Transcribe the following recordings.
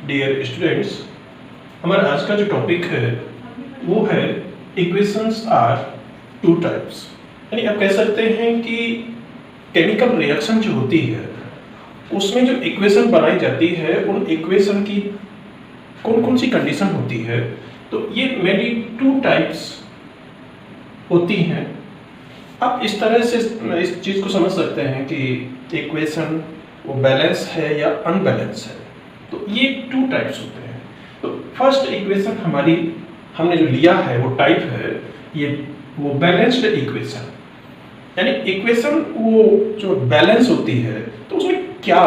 Dear students, हमारा आज का जो टॉपिक है वो है इक्वेशंस आर टू टाइप्स। यानी आप कह सकते हैं कि केमिकल रिएक्शन जो होती है उसमें जो इक्वेशन बनाई जाती है उन इक्वेशन की कौन कौन सी कंडीशन होती है, तो ये मेनली टू टाइप्स होती हैं। आप इस तरह से इस चीज़ को समझ सकते हैं कि इक्वेशन वो बैलेंस है या अनबैलेंस है। तो ये टू टाइप्स होते हैं। तो फर्स्ट इक्वेशन हमने जो लिया है वो टाइप है वो बैलेंस्ड इक्वेशन। यानी इक्वेशन वो जो बैलेंस होती है तो उसमें क्या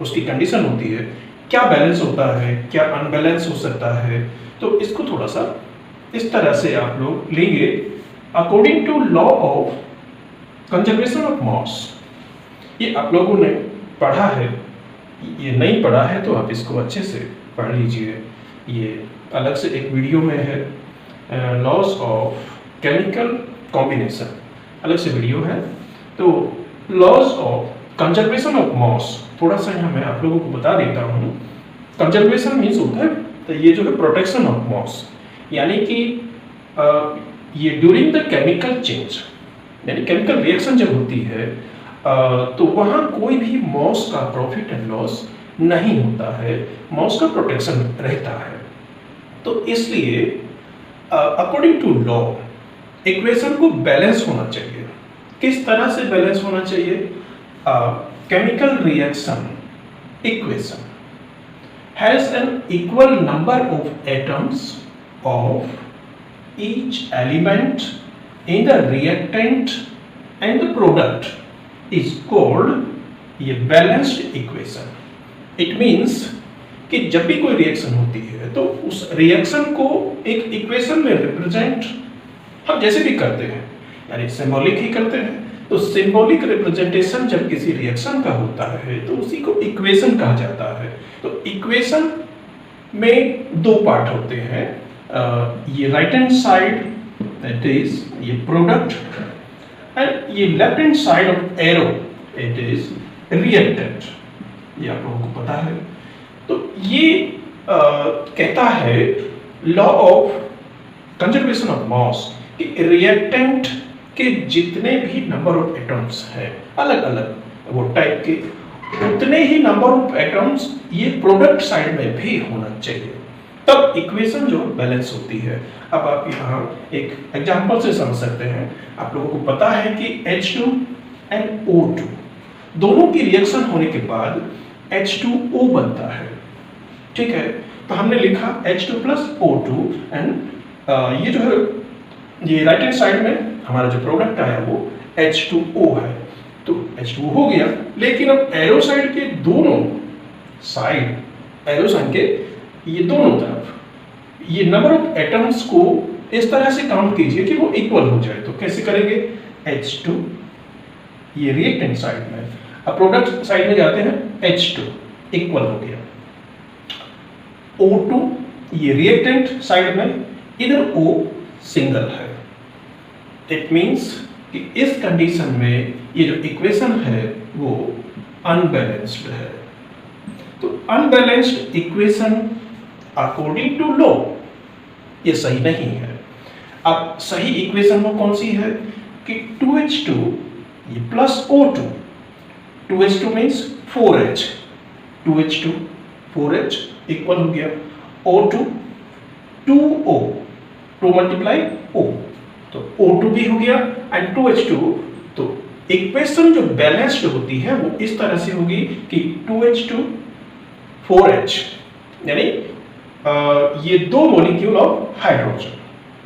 उसकी कंडीशन होती है, क्या बैलेंस होता है, क्या अनबैलेंस हो सकता है। तो इसको थोड़ा सा इस तरह से आप लोग लेंगे according to law of conservation of mass. ये आप लोगों ने पढ़ा है, ये नहीं पढ़ा है तो आप इसको अच्छे से पढ़ लीजिए। ये अलग से एक वीडियो में है, लॉस ऑफ केमिकल कॉम्बिनेशन, अलग से वीडियो है। तो लॉस ऑफ कंजर्वेशन ऑफ मास थोड़ा सा यहाँ मैं आप लोगों को बता देता हूँ। कंजर्वेशन मीन्स होता है तो ये जो है प्रोटेक्शन ऑफ मास, यानी कि ये ड्यूरिंग द केमिकल चेंज, यानी केमिकल रिएक्शन जब होती है तो वहाँ कोई भी मॉस का प्रॉफिट एंड लॉस नहीं होता है, मॉस का प्रोटेक्शन रहता है। तो इसलिए अकॉर्डिंग टू लॉ इक्वेशन को बैलेंस होना चाहिए। किस तरह से बैलेंस होना चाहिए? Chemical reaction equation has an equal number of atoms of each element in the reactant and the product is called ये बैलेंस्ड इक्वेशन। इट मीन्स कि जब भी कोई रिएक्शन होती है तो उस रिएक्शन को एक इक्वेशन में रिप्रेजेंट हम जैसे भी करते हैं, यानी सिंबॉलिक ही करते हैं। तो सिंबॉलिक रिप्रेजेंटेशन जब किसी रिएक्शन का होता है तो उसी को इक्वेशन कहा जाता है। तो इक्वेशन में दो पार्ट होते हैं, ये right hand side that is ये प्रोडक्ट एंड ये left hand side of arrow it is reactant. ये आप लोगों को पता है। तो ये कहता है लॉ ऑफ कंजर्वेशन ऑफ मास कि रिएक्टेंट के जितने भी नंबर ऑफ एटम्स हैं अलग अलग वो टाइप के, उतने ही नंबर ऑफ एटम्स ये प्रोडक्ट साइड में भी होना चाहिए, तब इक्वेशन जो बैलेंस होती है। अब आप यहाँ एक एग्जांपल से समझ सकते हैं। आप लोगों को पता है कि H2 एंड O2 दोनों की रिएक्शन होने के बाद H2O बनता है, ठीक है। तो हमने लिखा H2 प्लस O2 एंड ये जो है ये राइट हैंड साइड में हमारा जो प्रोडक्ट आया वो H2O है। तो H2O हो गया, लेकिन अब एरो साइड के दोनों साइड, एरो साइड के ये दोनों तरफ ये नंबर ऑफ एटम्स को इस तरह से काउंट कीजिए कि वो इक्वल हो जाए। तो कैसे करेंगे? H2 ये रिएक्टेंट साइड में, अब प्रोडक्ट साइड में जाते हैं H2 इक्वल हो गया, O2 ये रिएक्टेंट साइड में, इधर O सिंगल है। इट मींस कि इस कंडीशन में ये जो इक्वेशन है वो अनबैलेंस्ड है। तो unbalanced equation according to law ये सही नहीं है। अब सही इक्वेशन वो कौन सी है कि 2H2 ये plus O2, 2H2 means 4H, 2H2 4H equal हो गया O2 2O, 2 मल्टीप्लाई O, तो O2 भी हो गया एंड 2H2। तो इक्वेशन जो बैलेंस्ड होती है वो इस तरह से होगी कि 2H2 4H, यानी ये दो मॉलिक्यूल ऑफ हाइड्रोजन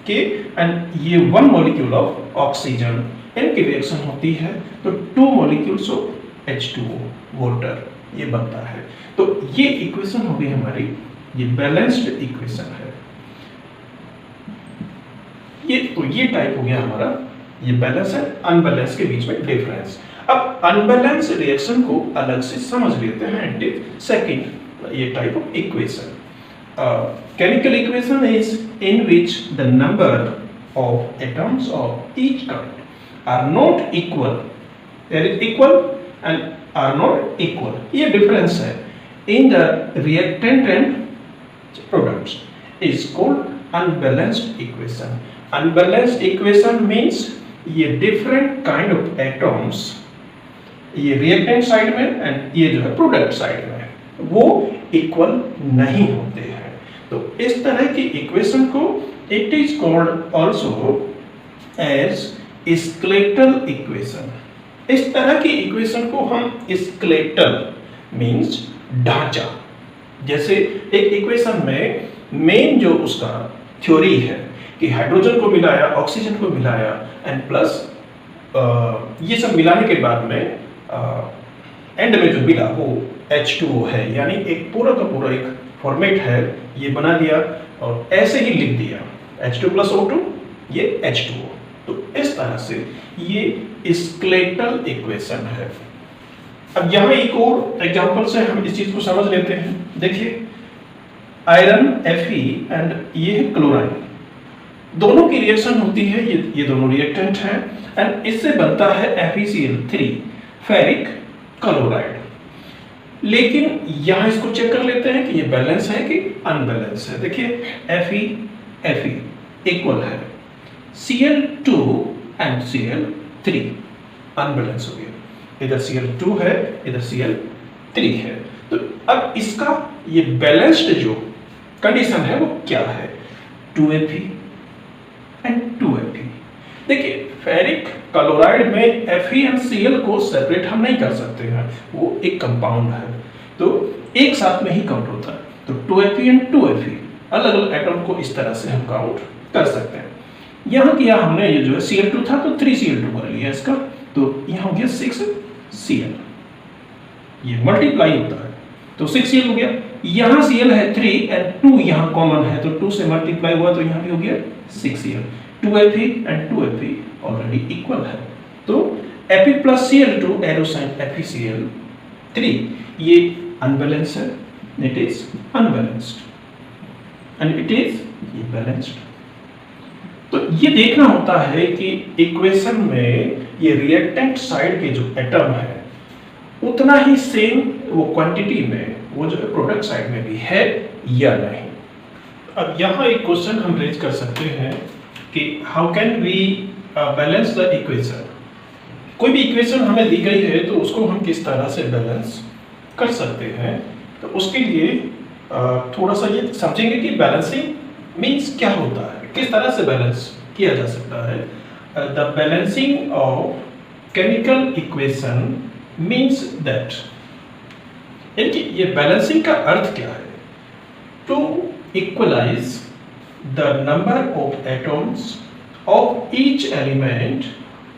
के एंड ये 1 मॉलिक्यूल ऑफ ऑक्सीजन, इनकी रिएक्शन होती है तो 2 मॉलिक्यूल्स ऑफ H2O वाटर ये बनता है। तो ये इक्वेशन हो गई हमारी, ये बैलेंस्ड इक्वेशन है। ये टाइप हो गया हमारा, ये बैलेंस है अनबैलेंस के बीच में डिफरेंस। अब अनबैलेंस रिएक्शन को अलग से समझ लेते हैं। सेकंड ये type of equation, chemical equation is in which the number of atoms of each kind are not equal, there is equal and are not equal, ये difference है। in the reactant and products is called unbalanced equation. Unbalanced equation means ये different kind of atoms, ये reactant side में and ये जो है product side में वो equal नहीं होते हैं. तो इस तरह की equation को it is called also as skeletal equation. इस तरह की equation को हम skeletal means ढांचा. जैसे एक इक्वेशन में मेन जो उसका थ्योरी है कि हाइड्रोजन को मिलाया, ऑक्सीजन को मिलाया एंड प्लस ये सब मिलाने के बाद में एंड में जो मिला वो H2O है, यानी एक पूरा का पूरा एक फॉर्मेट है ये बना दिया और ऐसे ही लिख दिया H2+O2 ये H2O. तो इस तरह से ये स्केलेटल इक्वेशन है. अब यहाँ एक और एग्जांपल से हम इस चीज को समझ लेते हैं. देखिए आयरन Fe एंड ये है क्लोराइन, दोनों की रिएक्शन होती है, ये दोनों रिएक्टेंट हैं एंड इससे बनता है FeCl3 फेरिक क्लोराइड. लेकिन यहाँ इसको चेक कर लेते हैं कि ये बैलेंस है कि अनबैलेंस है. देखिए Fe इक्वल है Cl2 एंड Cl3, अनबैलेंस हो गया. इधर Cl2 है इधर Cl3 है. तो अब इसका ये बैलेंस्ड जो कंडीशन है वो क्या है? 2Fe and 2Fe. देखिए फेरिक क्लोराइड में Fe एंड Cl को सेपरेट हम नहीं कर सकते हैं, वो एक कंपाउंड है तो एक साथ में ही काउंट होता है. तो 2Fe एंड 2Fe अलग अलग एटम को इस तरह से हम काउंट कर सकते हैं. यहाँ किया हमने, ये जो है Cl2 था तो 3Cl2 कर लिया इसका, तो यहाँ हो गया 6Cl. ये मल्टीप्लाई होता है तो 6Cl हो गया. यहाँ Cl है 3 एंड 2 यहाँ कॉमन है तो 2 से मल्टीप्लाई हुआ तो यहाँ भी हो गया 6Cl. 2Fe and 2Fe already equal है तो Fe plus Cl2 arrow sign FeCl3 ये अनबैलेंस है, it is unbalanced and it is ये बैलेंस्ड. तो ये देखना होता है कि इक्वेशन में ये रिएक्टेंट साइड के जो एटम है उतना ही सेम वो क्वांटिटी में वो जो है प्रोडक्ट साइड में भी है या नहीं. अब यहाँ एक क्वेश्चन हम रेज कर सकते हैं कि how can we balance the equation. कोई भी इक्वेशन हमें दी गई है तो उसको हम किस तरह से बैलेंस कर सकते हैं. तो उसके लिए थोड़ा सा ये समझेंगे कि बैलेंसिंग मीन्स क्या होता है, किस तरह से बैलेंस किया जा सकता है. The balancing of chemical equation means that, यानी ये बैलेंसिंग का अर्थ क्या है? To equalize the number of atoms of each element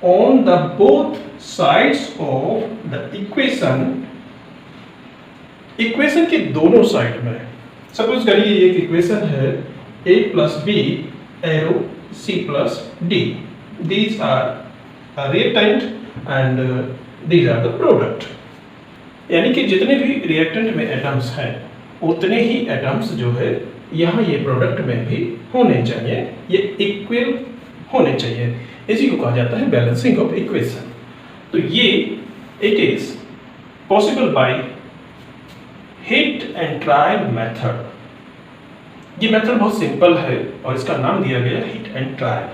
on the both sides of the equation. Equation के दोनों साइड में, सपोज करिए एक इक्वेशन है a plus b arrow c plus d. These are a reactant and these are the product. यानी कि जितने भी रिएक्टेंट में एटम्स हैं उतने ही एटम्स जो है यहाँ ये प्रोडक्ट में भी होने चाहिए, ये इक्वल होने चाहिए. इसी को कहा जाता है बैलेंसिंग ऑफ इक्वेशन. तो ये it is possible by hit and try method. ये मेथड बहुत सिंपल है और इसका नाम दिया गया हिट एंड ट्राई.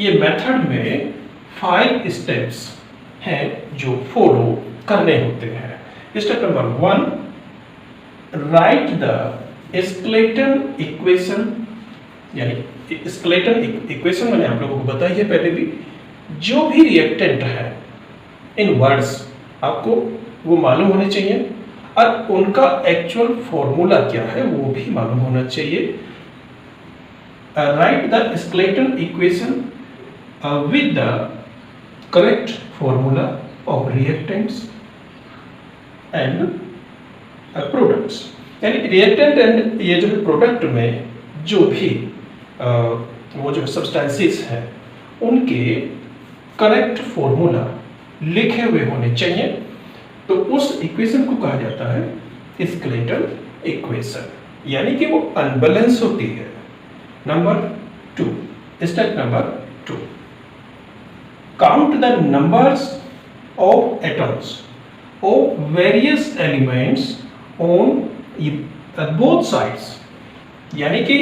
ये मेथड में 5 स्टेप्स हैं जो फॉलो करने होते हैं. Step number 1, right the skeleton equation. यानी स्केलेटन इक्वेशन मैंने आप लोगों को बताई है पहले भी. जो भी रिएक्टेंट है इन वर्ड्स आपको वो मालूम होने चाहिए और उनका एक्चुअल फॉर्मूला क्या है वो भी मालूम होना चाहिए. Right the skeleton equation with the correct formula of reactants and products. यानी रिएक्टेंट एंड ये जो है प्रोडक्ट में जो भी वो जो सब्सटेंसेस हैं उनके करेक्ट फॉर्मूला लिखे हुए होने चाहिए. तो उस इक्वेशन को कहा जाता है स्केलेटल इक्वेशन, यानी कि वो अनबैलेंस होती है. Number 2, step number 2, count the numbers of atoms of various elements on both sides, यानी कि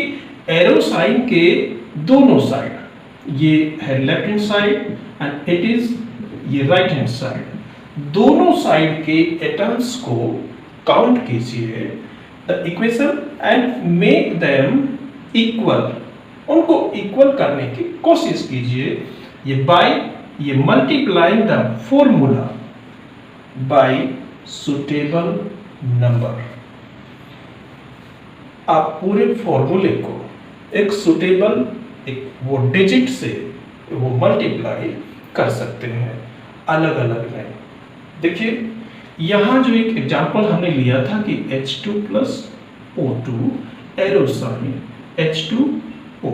एरो साइन के दोनों साइड, ये है left hand side and it is ये राइट हैंड साइड, दोनों साइड के एटम्स को काउंट कीजिए the equation and make them equal, उनको इक्वल करने की कोशिश कीजिए ये बाय ये multiplying the formula bye suitable number. आप पूरे फॉर्मूले को एक सुटेबल एक वो डिजिट से वो मल्टीप्लाई कर सकते हैं अलग अलग में। देखिए यहाँ जो एक एग्जांपल हमने लिया था कि H2 plus O2 arrow sign H2O,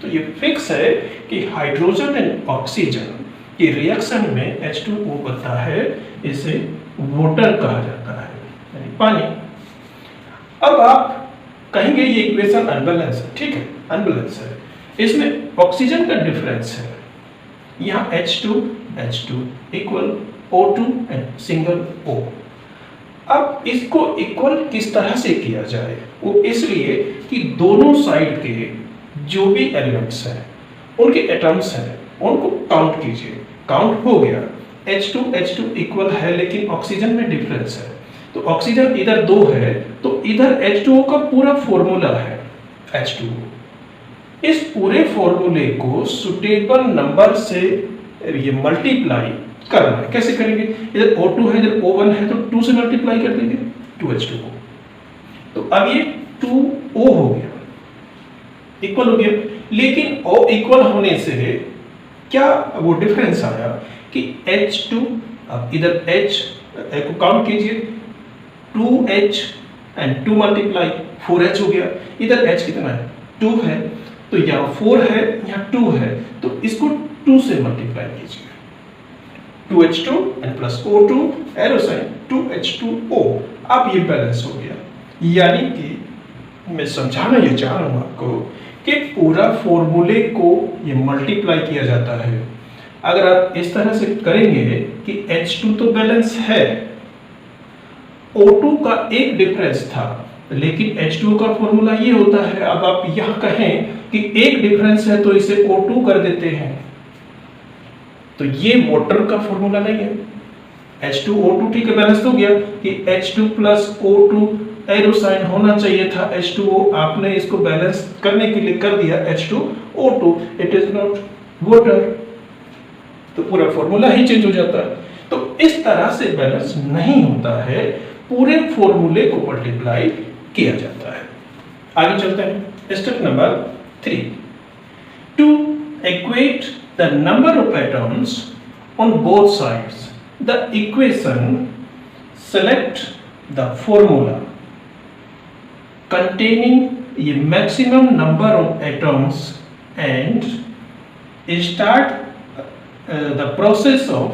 तो ये फिक्स है कि हाइड्रोजन एंड ऑक्सीजन के रिएक्शन में H2O बनता है, इसे वाटर कहा जाता है यानी पानी। अब आप कहेंगे ये इक्वेशन अनबैलेंस है, ठीक है अनबैलेंस है, इसमें ऑक्सीजन का डिफरेंस है, यहाँ H2 equal O2 and single O। अब इसको इक्वल किस तरह से किया जाए, वो इसलिए कि दोनों साइड के जो भी एलिमेंट्स हैं उनके एटम्स हैं उनको काउंट कीजिए, काउंट हो गया H2 इक्वल है, लेकिन ऑक्सीजन में डिफरेंस है, तो ऑक्सीजन इधर 2 है तो इधर H2O का पूरा फॉर्मूला है H2O। इस पूरे फॉर्मूले को सुटेबल नंबर से ये मल्टीप्लाई करना है। कैसे करेंगे, इधर O2 है इधर O1 है तो 2 से मल्टीप्लाई कर देंगे 2H2O, तो अब ये 2O हो गया, इक्वल हो गया। लेकिन O इक्वल होने से क्या वो डिफरेंस आया कि H2, अब इधर H को काउंट कीजिए 2H एंड 2 मल्टीप्लाई 4H हो गया, इधर H कितना है 2 है तो यहाँ 4 है यहाँ 2 है, तो इसको 2 से मल्टीप्लाई कीजिए 2H2 and plus O2 arrow sign 2H2O। अब ये बैलेंस हो गया, यानी कि मैं समझाना ये चाह रहा हूँ आपको कि पूरा फॉर्मूले को ये मल्टीप्लाई किया जाता है। अगर आप इस तरह से करेंगे कि H2 तो बैलेंस है, O2 का एक डिफरेंस था, लेकिन H2O का फॉर्मूला ये होता है। अब आप यहाँ कहें कि एक डिफरेंस है तो इसे O2 कर देते हैं, तो ये वाटर का फॉर्मूला नहीं है। H2O2 ठीक है बैलेंस हो गया कि H2 plus O2 arrow sign होना चाहिए था H2O, आपने इसको बैलेंस करने के लिए कर दिया H2O2, it is not water, तो पूरा फॉर्मूला ही चेंज हो जाता है। तो इस तरह से बैलेंस नहीं होता है, पूरे फॉर्मूले को मल्टीप्लाई किया जाता है। आगे चलते हैं step number 3, to equate the number of atoms on both sides the equation, select the formula containing a maximum number of atoms and start the process of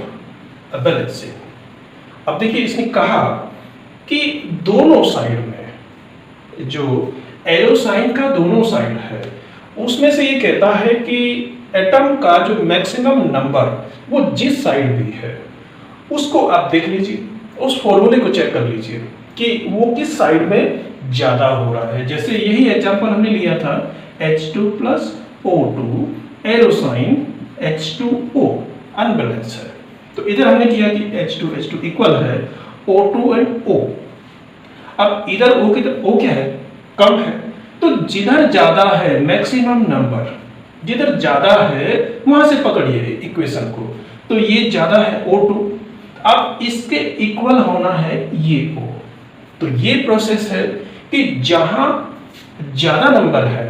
balancing। अब देखिए इसने कहा कि दोनों साइड में जो एरो साइन का दोनों साइड है उसमें से ये कहता है कि एटम का जो मैक्सिमम नंबर वो जिस साइड भी है उसको आप देख लीजिए, उस फॉर्मूले को चेक कर लीजिए कि वो किस साइड में ज्यादा हो रहा है। जैसे यही एग्जांपल हमने लिया था H2 plus O2 arrow sign H2O unbalance है, तो इधर हमने किया कि H2 इक्वल है O2 एंड O। अब इधर O किधर O क्या है कम है, तो जिधर ज्यादा है मैक्सिमम नंबर जिधर ज्यादा है वहां से पकड़िए इक्वेशन को, तो ये ज्यादा है O2, अब इसके इक्वल होना है ये O। तो ये प्रोसेस है कि जहां ज्यादा नंबर है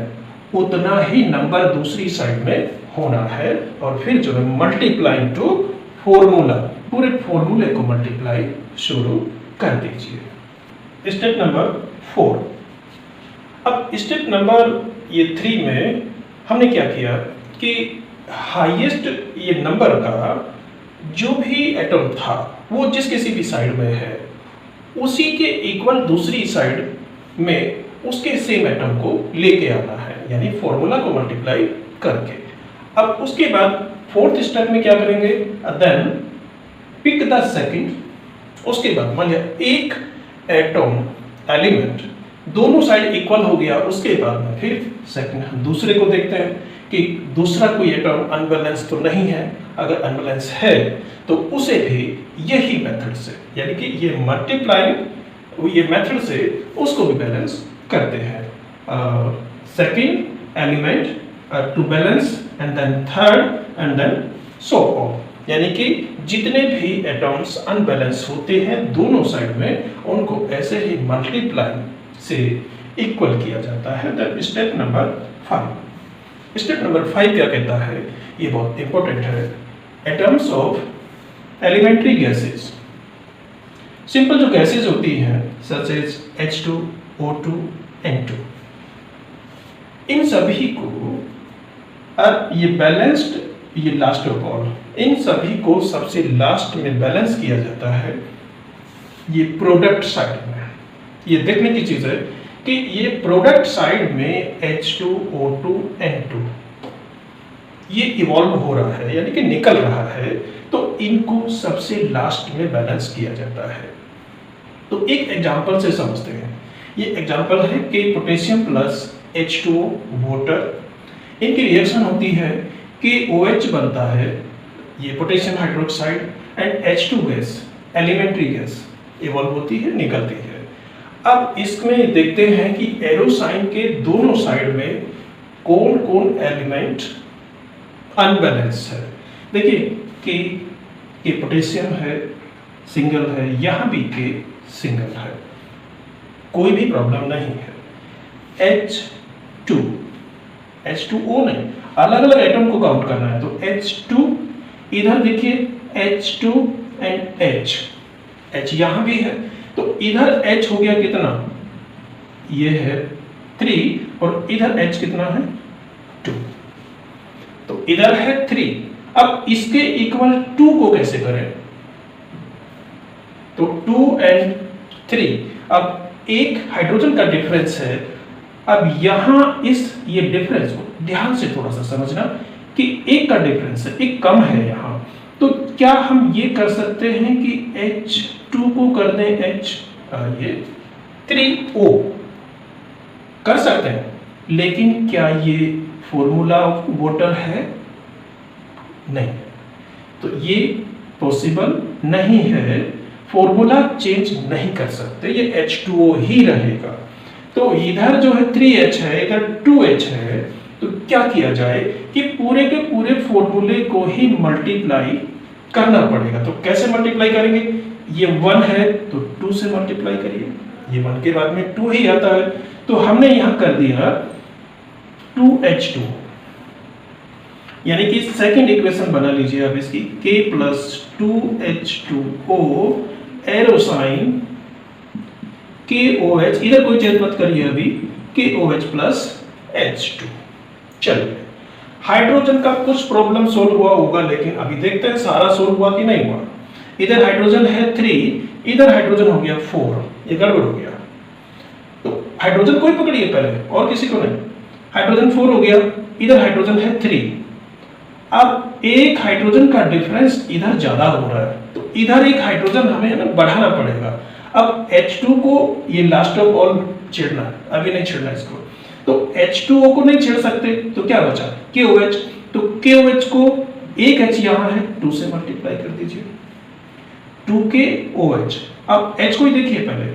उतना ही नंबर दूसरी साइड में होना है, और फिर जो है मल्टीप्लाइंग टू फॉर्मूला, पूरे फॉर्मूले को मल्टीप्लाई शुरू कर दीजिए। Step number 4। अब स्टेप नंबर ये 3 में हमने क्या किया कि हाईएस्ट ये नंबर का जो भी एटम था वो जिस किसी भी साइड में है उसी के इक्वल दूसरी साइड में उसके सेम एटम को लेके आना है, यानी फॉर्मूला को मल्टीप्लाई करके। अब उसके बाद 4th स्टेप में क्या करेंगे, देन पिक द सेकंड उसके बाद मान लिया एक एटम एलिमेंट दोनों साइड इक्वल हो गया, उसके बाद में फिर सेकंड हम दूसरे को देखते हैं कि दूसरा कोई एटम अनबैलेंस तो नहीं है। अगर अनबैलेंस है तो उसे भी यही मेथड से, यानी कि ये मल्टीप्लाइंग ये मेथड से उसको भी बैलेंस करते हैं। Second element to balance and then third and then so on, यानी कि जितने भी एटम्स अनबैलेंस होते हैं दोनों साइड में उनको ऐसे ही मल्टीप्लाई से इक्वल किया जाता है। That step number 5। Step number 5 क्या कहता है, ये बहुत इंपॉर्टेंट है। Atoms of elementary gases, simple जो गैसेस होती हैं such as H2, O2, N2, इन सभी को ये बैलेंस्ड, ये लास्ट ऑफ ऑल, इन सभी को सबसे लास्ट में बैलेंस किया जाता है ये प्रोडक्ट साइड में। ये देखने की चीज है कि ये प्रोडक्ट साइड में H2, O2, N2 ये इवॉल्व हो रहा है, यानी कि निकल रहा है, तो इनको सबसे लास्ट में बैलेंस किया जाता है। तो एक एग्जांपल से समझते हैं। ये एग्जांपल है कि पोटेशियम प्लस H2O वाटर, इनकी रिएक्शन होती है कि OH बनता है, ये potassium hydroxide, and H2 gas, elementary gas evolve होती है, निकलती है। अब इसमें देखते हैं कि एरो साइन के दोनों साइड में कौन कौन एलिमेंट अनबैलेंस है। देखिए कि पोटेशियम है, सिंगल है, यहाँ भी के सिंगल है, कोई भी प्रॉब्लम नहीं है। H2O नहीं, अलग अलग एटम को काउंट करना है, तो H2, इधर देखिए H2 एंड H यहाँ भी है, तो इधर H हो गया कितना, ये है 3, और इधर H कितना है 2, तो इधर है 3। अब इसके इक्वल 2 को कैसे करें, तो 2 एंड 3, अब एक हाइड्रोजन का डिफरेंस है। अब यहां ये डिफरेंस को ध्यान से थोड़ा सा समझना कि एक का डिफरेंस है, एक कम है यहां, तो क्या हम ये कर सकते हैं कि H2 को कर दें ये 3O कर सकते हैं, लेकिन क्या ये फॉर्मूला ऑफ वाटर है, नहीं, तो ये पॉसिबल नहीं है, फॉर्मूला चेंज नहीं कर सकते, ये H2O ही रहेगा। तो इधर जो है 3H है, इधर 2H है, तो क्या किया जाए कि पूरे के पूरे फॉर्मूले को ही मल्टीप्लाई करना पड़ेगा। तो कैसे मल्टीप्लाई करेंगे, ये 1 है तो 2 से मल्टीप्लाई करिए, ये 1 के बाद में 2 ही आता है, तो हमने यहां कर दिया 2H2, यानी कि सेकंड इक्वेशन बना लीजिए अब इसकी, K plus 2H2O arrow sign KOH, इधर कोई चेंज मत करिए अभी, KOH प्लस H2। चलिए, हाइड्रोजन का कुछ प्रॉब्लम सोल्व हुआ होगा, लेकिन अभी देखते हैं सारा सोल्व हुआ कि नहीं हुआ। इधर हाइड्रोजन है 3, इधर हाइड्रोजन हो गया 4, ये गड़बड़ हो गया। तो हाइड्रोजन कोई पकड़िए पहले, और किसी को नहीं, हाइड्रोजन 4 हो गया, इधर हाइड्रोजन है 3। अब एक हाइड्रोजन का डिफरेंस इधर ज्यादा हो रहा है, तो इधर एक हाइड्रोजन हमें ना बढ़ाना पड़ेगा। अब H2 को ये लास्ट ऑफ ऑल छेड़ना है, अभी नहीं छेड़ना इसको, तो H2O को नहीं छेड़ सकते, तो क्या बचा KOH, तो KOH को एक H यहाँ है, 2 से मल्टीप्लाई कर दीजिए, 2KOH। अब H को ही देखिए पहले,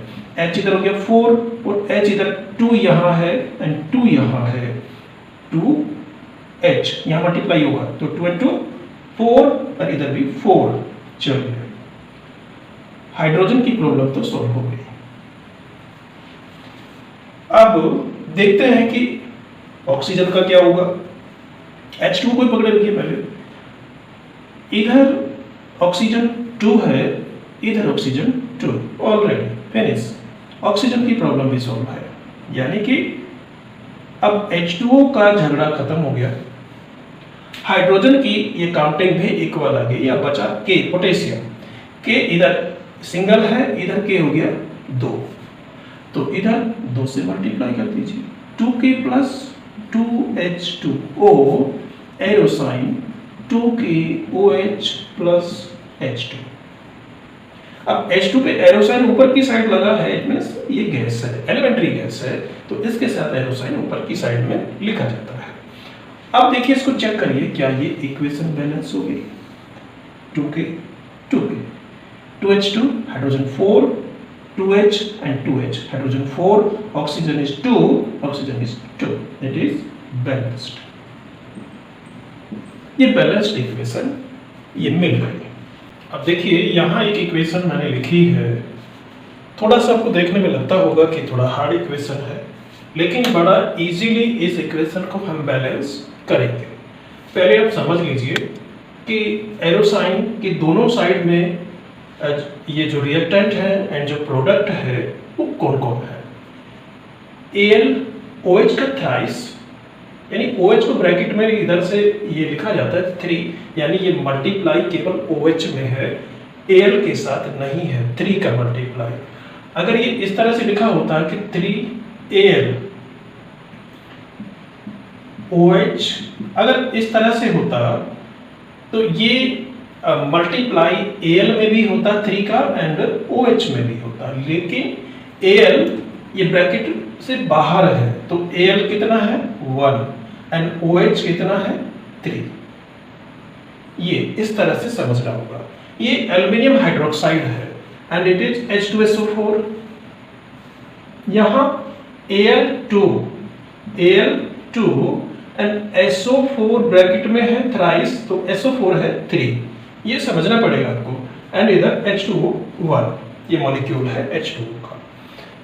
H इधर हो गया 4 और H इधर 2 यहाँ है एंड 2 यहाँ है, 2H यहाँ मल्टीप्लाई होगा, तो 2 and 2 4, और इधर भी 4। चलिए, हाइड्रोजन की प्रॉब्लम तो सॉल्व हो गई। अब देखते हैं कि ऑक्सीजन का क्या होगा। H2 को पकड़े रखिए पहले, इधर ऑक्सीजन 2 है, इधर ऑक्सीजन 2, ऑलरेडी फिनिश। ऑक्सीजन की प्रॉब्लम भी सॉल्व है, यानी कि अब H2O का झगड़ा खत्म हो गया, हाइड्रोजन की ये काउंटिंग भी इक्वल आ गई। अब बचा K, पोटेशियम, K इधर सिंगल है, इधर K हो गया 2, तो इधर 2 से मल्टीप्लाई कर दीजिए, 2K plus 2H2O arrow sign 2KOH plus H2। अब H2 पे एरो साइन ऊपर की साइड लगा है, इट मींस ये गैस है, एलिमेंट्री गैस है, तो इसके साथ एरो साइन ऊपर की साइड में लिखा जाता है। अब देखिए इसको चेक करिए, क्या ये इक्वेशन बैलेंस हो गई? 2k 2k 2H2 hydrogen 4 2H and 2H hydrogen 4 oxygen is 2 oxygen is 2, it is balanced. ये बैलेंस्ड इक्वेशन ये मिल गई। अब देखिए यहाँ एक इक्वेशन मैंने लिखी है, थोड़ा सा आपको देखने में लगता होगा कि थोड़ा हार्ड इक्वेशन है, लेकिन बड़ा इजीली इस इक्वेशन को हम बैलेंस करेंगे। पहले आप समझ लीजिए कि एरो साइन के दोनों साइड में ये जो रिएक्टेंट है एंड जो प्रोडक्ट है वो कौन कौन है। AlOH का थ्राइस, यानी OH को ब्रैकेट में इधर से ये लिखा जाता है 3, यानी ये मल्टीप्लाई केवल OH में है, Al के साथ नहीं है 3 का मल्टीप्लाई। अगर ये इस तरह से लिखा होता है कि 3Al OH, अगर इस तरह से होता तो ये मल्टीप्लाई Al में भी होता 3 का एंड OH में भी होता, लेकिन Al ये ब्रैकेट से बाहर है, तो Al कितना है 1 एंड OH कितना है 3। ये इस तरह से समझना होगा। ये एल्युमिनियम हाइड्रोक्साइड है एंड इट इज H2SO4। यहाँ Al2 एंड SO4 ब्रैकेट में है थ्राइस, तो SO4 है 3, ये समझना पड़ेगा आपको। एंड इधर H2O1 ये मॉलिक्यूल है H2O का।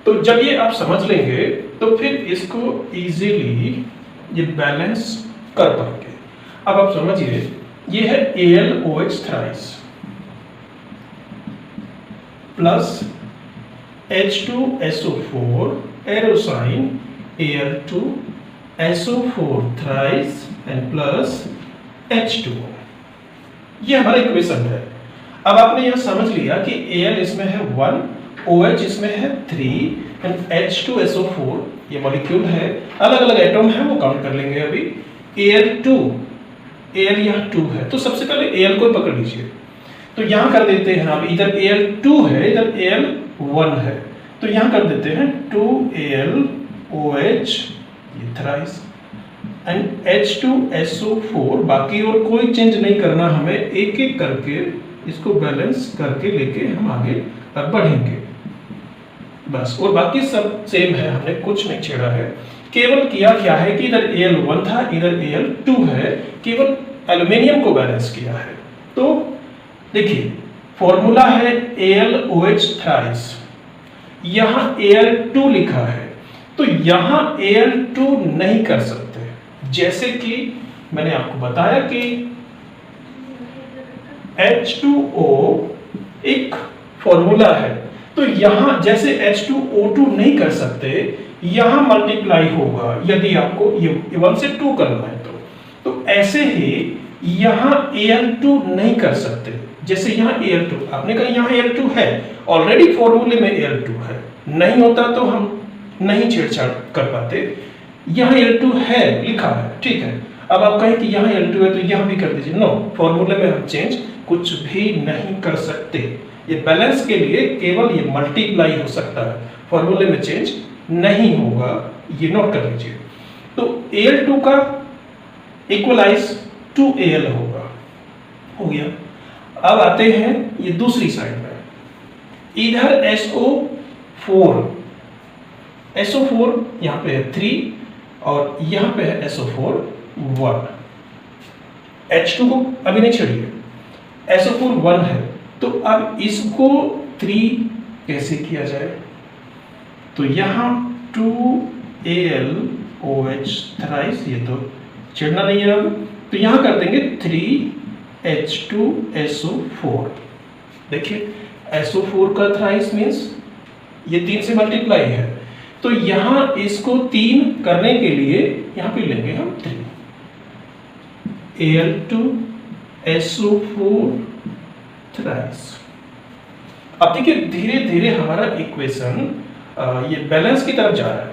तो जब ये आप समझ लेंगे तो फिर इसको इजीली ये बैलेंस कर पाएंगे। अब आप समझिए, ये है AlOH thrice plus H2SO4 arrow sign Al2SO4 thrice and plus H2O। ये हमारा इक्वेशन है। अब आपने यह समझ लिया कि Al इसमें है 1, OH इसमें है 3 एंड H2SO4 ये मॉलिक्यूल है, अलग अलग एटम है, वो काउंट कर लेंगे अभी। Al यहाँ 2 है, तो सबसे पहले Al को पकड़ लीजिए, तो यहाँ कर देते हैं आप, इधर Al2 है इधर Al1 है, तो यहाँ कर देते हैं 2AlOH ये थ्राइस एंड H2SO4। बाकी और कोई चेंज नहीं करना हमें, एक एक करके इसको बैलेंस करके लेके हम आगे बढ़ेंगे बस। और बाकी सब सेम है, हमने कुछ नहीं छेड़ा है। केवल किया क्या है कि इधर Al1 था इधर Al2 है, केवल एल्युमिनियम को बैलेंस किया है। तो देखिए फॉर्मूला है AlOH थ्राइस, यहाँ Al2 लिखा है, तो यहाँ Al2 नहीं कर सकते। जैसे कि मैंने आपको बताया कि H2O एक फॉर्मूला है, तो यहां जैसे H2O2 नहीं कर सकते, यहां मल्टीप्लाई होगा यदि आपको ये 1 से 2 करना है तो ऐसे ही यहां Al2 नहीं कर सकते। जैसे यहां Al2 आपने कहा यहां Al2 है, ऑलरेडी फॉर्मूले में Al2 है, नहीं होता तो हम नहीं छेड़छाड़ कर पाते। यहां Al2 है लिखा है, ठीक है। अब आप कहें कि यहां Al2 है तो यहां भी कर दीजिए, नो, फॉर्मूले में हम चेंज कुछ भी नहीं कर सकते। ये बैलेंस के लिए केवल ये मल्टीप्लाई हो सकता है, फॉर्मूले में चेंज नहीं होगा, ये नोट कर लीजिए। तो Al2 का इक्वलाइज 2Al होगा, हो गया। अब आते हैं ये दूसरी साइड में, इधर SO4 यहाँ पे है 3 और यहाँ पे है SO4 1। H2 को अभी नहीं छेड़िए, SO4 1 है, तो अब इसको 3 कैसे किया जाए? तो यहाँ 2AlOH थ्राइस, ये तो छेड़ना नहीं है अब, तो यहाँ कर देंगे 3H2SO4। देखिए SO4 का थ्राइस मीन्स ये 3 से मल्टीप्लाई है, तो यहाँ इसको 3 करने के लिए यहाँ पे लेंगे हम 3Al2SO4 थ्राइस। अब देखिए धीरे धीरे हमारा इक्वेशन ये बैलेंस की तरफ जा रहा है,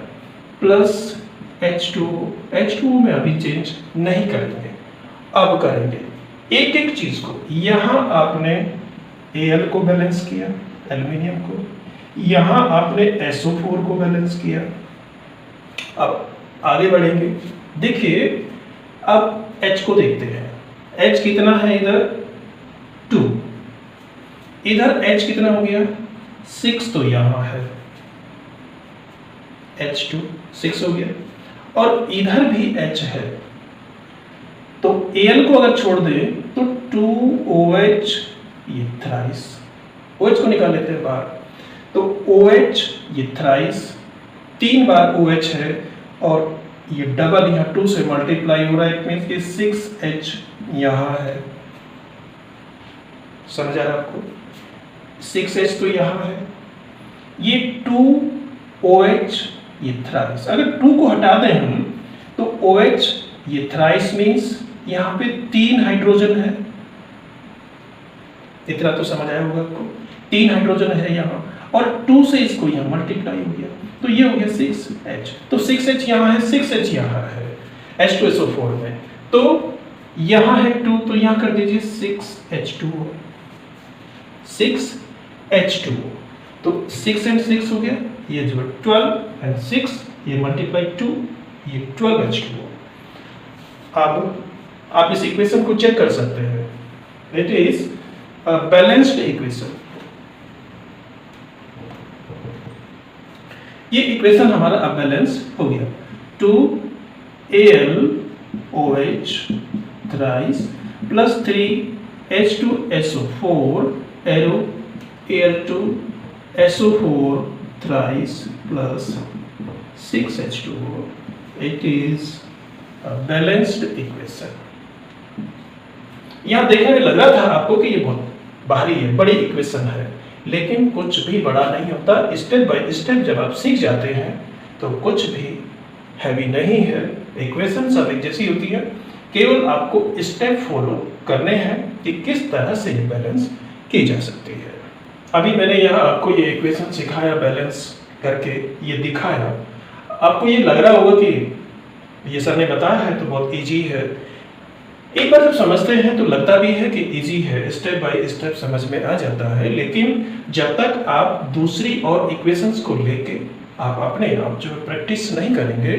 प्लस H2O में अभी चेंज नहीं करेंगे, अब करेंगे एक एक चीज को। यहां आपने Al को बैलेंस किया, एल्यूमिनियम को, यहाँ आपने SO4 को बैलेंस किया। अब आगे बढ़ेंगे, देखिए अब H को देखते हैं। H कितना है इधर 2, इधर H कितना हो गया 6, तो यहाँ है H2 6 हो गया, और इधर भी H है, तो Al को अगर छोड़ दे तो 2OH, ये थ्राइस, OH को निकाल लेते हैं बाहर, तो OH ये थ्राइस 3 बार OH है, और ये डबल यहाँ 2 से मल्टीप्लाई हो रहा है, इट मीन्स कि 6H यहाँ है। समझ आ रहा है आपको? 6H तो यहाँ है, ये 2OH ये थ्राइस, अगर 2 को हटा दें हम तो OH ये थ्राइस मीन्स यहाँ पे 3 हाइड्रोजन है। इतना तो समझ आया होगा आपको, 3 हाइड्रोजन है यहाँ, और 2 से इसको यहाँ मल्टीप्लाई हो गया, तो ये हो गया 6H। तो 6H यहाँ है, 6H यहाँ है H2SO4 में, तो यहाँ है 2, तो यहाँ कर दीजिए 6H2O, 6H2O, तो 6 and 6 हो गया, ये जो 12 and 6, ये मल्टीप्लाई 2, ये 12H2O। अब आप इस इक्वेशन को चेक कर सकते हैं, it is a balanced equation. ये इक्वेशन हमारा अब बैलेंस हो गया, 2AlOH thrice plus 3H2SO4 arrow Al2SO4 thrice plus 6H2O, it is balanced equation. यहाँ देखने में लग रहा था आपको कि ये बहुत भारी है, बड़ी इक्वेशन है, लेकिन कुछ भी बड़ा नहीं होता। स्टेप बाय स्टेप जब आप सीख जाते हैं तो कुछ भी हैवी नहीं है, इक्वेशन सब एक जैसी होती है, केवल आपको स्टेप फॉलो करने हैं कि किस तरह से ये बैलेंस की जा सकती है। अभी मैंने यहाँ आपको ये इक्वेशन सिखाया, बैलेंस करके ये दिखाया, आपको ये लग रहा होगा कि ये सर ने बताया है तो बहुत इजी है। एक बार जब समझते हैं तो लगता भी है कि इजी है, स्टेप बाय स्टेप समझ में आ जाता है, लेकिन जब तक आप दूसरी और इक्वेशंस को लेके आप अपने आप जो प्रैक्टिस नहीं करेंगे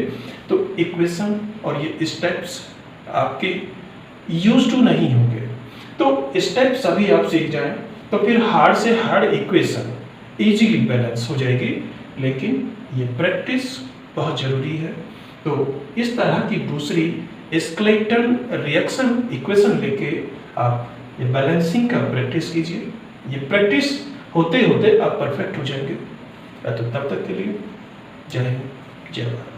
तो इक्वेशन और ये स्टेप्स आपके यूज टू नहीं होंगे। तो स्टेप सभी आप सीख जाएं तो फिर हार्ड से हार्ड इक्वेशन इजीली बैलेंस हो जाएगी, लेकिन ये प्रैक्टिस बहुत ज़रूरी है। तो इस तरह की दूसरी स्केलेटन रिएक्शन इक्वेशन लेके आप ये बैलेंसिंग का प्रैक्टिस कीजिए। ये प्रैक्टिस होते होते आप परफेक्ट हो जाएंगे। तो तब तक के लिए जय हिंद, जय भारत।